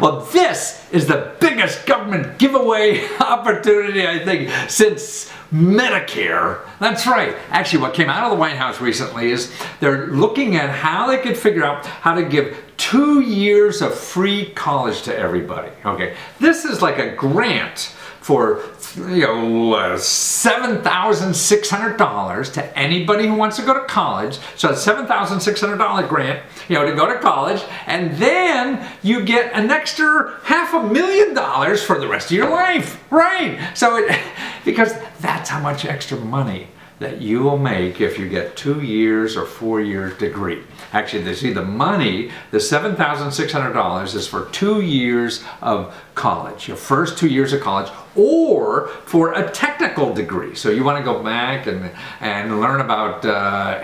Well, this is the biggest government giveaway opportunity, I think, since Medicare. That's right. Actually, what came out of the White House recently is they're looking at how they could figure out how to give 2 years of free college to everybody. Okay, this is like a grant for $7,600 to anybody who wants to go to college. So it's $7,600 grant, to go to college, and then you get an extra $500,000 for the rest of your life, right? So because that's how much extra money that you will make if you get 2 years or 4 years degree. Actually, they see the money, the $7,600 is for 2 years of college, your first 2 years of college, or for a technical degree. So you want to go back and learn about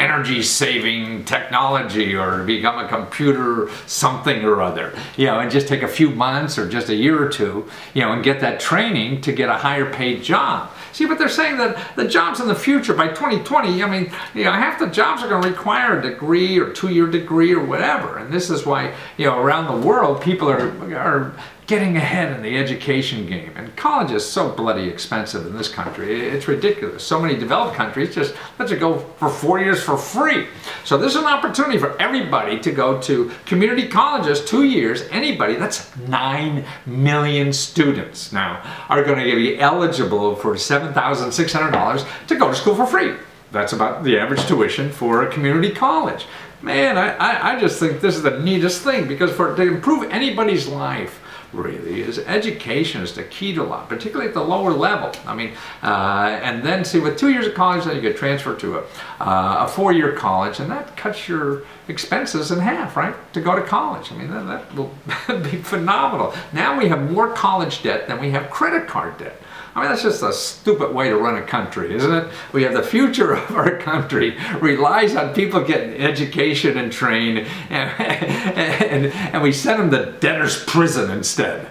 energy saving technology or become a computer something or other, and just take a few months or just a year or two, and get that training to get a higher paid job. See, but they're saying that the jobs in the future by 2020, half the jobs are going to require a degree or 2-year degree or whatever. And this is why, around the world, people are getting ahead in the education game. And college is so bloody expensive in this country. It's ridiculous. So many developed countries just let you go for 4 years for free. So this is an opportunity for everybody to go to community colleges, 2 years. Anybody, that's 9 million students now, are going to be eligible for $7,600 to go to school for free. That's about the average tuition for a community college. Man, I just think this is the neatest thing, because to improve anybody's life, really, is education is the key to a lot, particularly at the lower level. And then see, with 2 years of college, then you get transferred to a 4-year college, and that cuts your expenses in half, right, to go to college. That will be phenomenal. Now we have more college debt than we have credit card debt. That's just a stupid way to run a country, isn't it? We have the future of our country relies on people getting education and trained, and we send them to debtor's prison instead.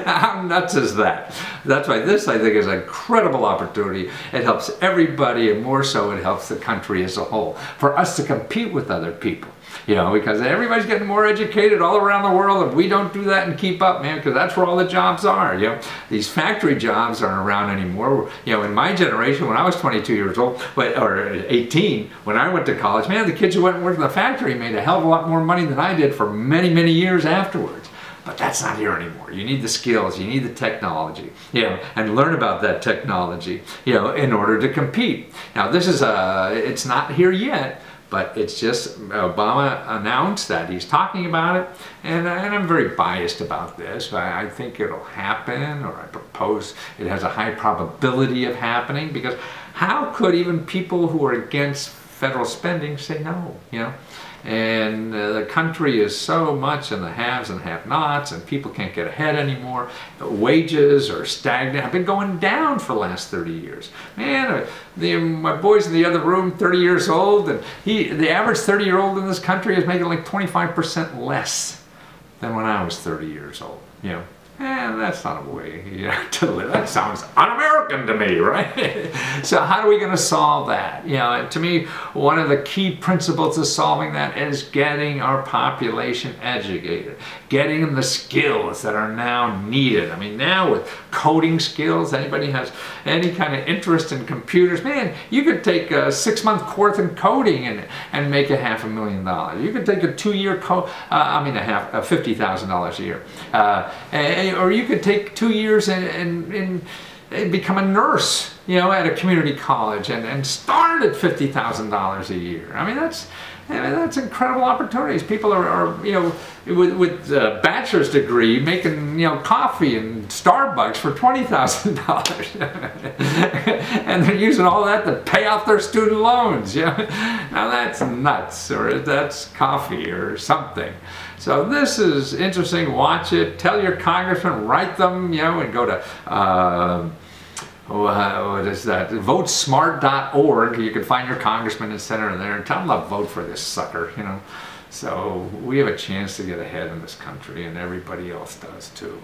How nuts is that? That's why this, I think, is an incredible opportunity. It helps everybody, and more so it helps the country as a whole, for us to compete with other people. Because everybody's getting more educated all around the world, and we don't do that and keep up, man, because that's where all the jobs are. These factory jobs aren't around anymore. In my generation, when I was 22 years old, or 18, when I went to college, man, the kids who went and worked in the factory made a hell of a lot more money than I did for many, many years afterwards. But that's not here anymore. You need the skills, you need the technology, and learn about that technology, in order to compete. Now, this is it's not here yet, but it's just, Obama announced that he's talking about it, and I'm very biased about this. I think it'll happen, or I propose it has a high probability of happening, because how could even people who are against federal spending say no, And the country is so much in the haves and have-nots, and people can't get ahead anymore. Wages are stagnant, have been going down for the last 30 years. Man, my boy's in the other room, 30 years old, and the average 30-year-old in this country is making like 25% less than when I was 30 years old, And that's not a way to live. That sounds un-American to me, right? So how are we going to solve that? To me, one of the key principles of solving that is getting our population educated, getting them the skills that are now needed. Now with coding skills, anybody has any kind of interest in computers, man, you could take a 6-month course in coding and make $500,000. You could take a 2-year $50,000 a year. Or you could take 2 years and become a nurse, at a community college and start at $50,000 a year. That's incredible opportunities. People are with a bachelor's degree making, coffee in Starbucks for $20,000. And they're using all that to pay off their student loans. Now that's nuts, or that's coffee or something. So this is interesting. Watch it. Tell your congressman, write them, and go to what is that? Votesmart.org. You can find your congressman and senator there and tell them to vote for this sucker, So we have a chance to get ahead in this country, and everybody else does too.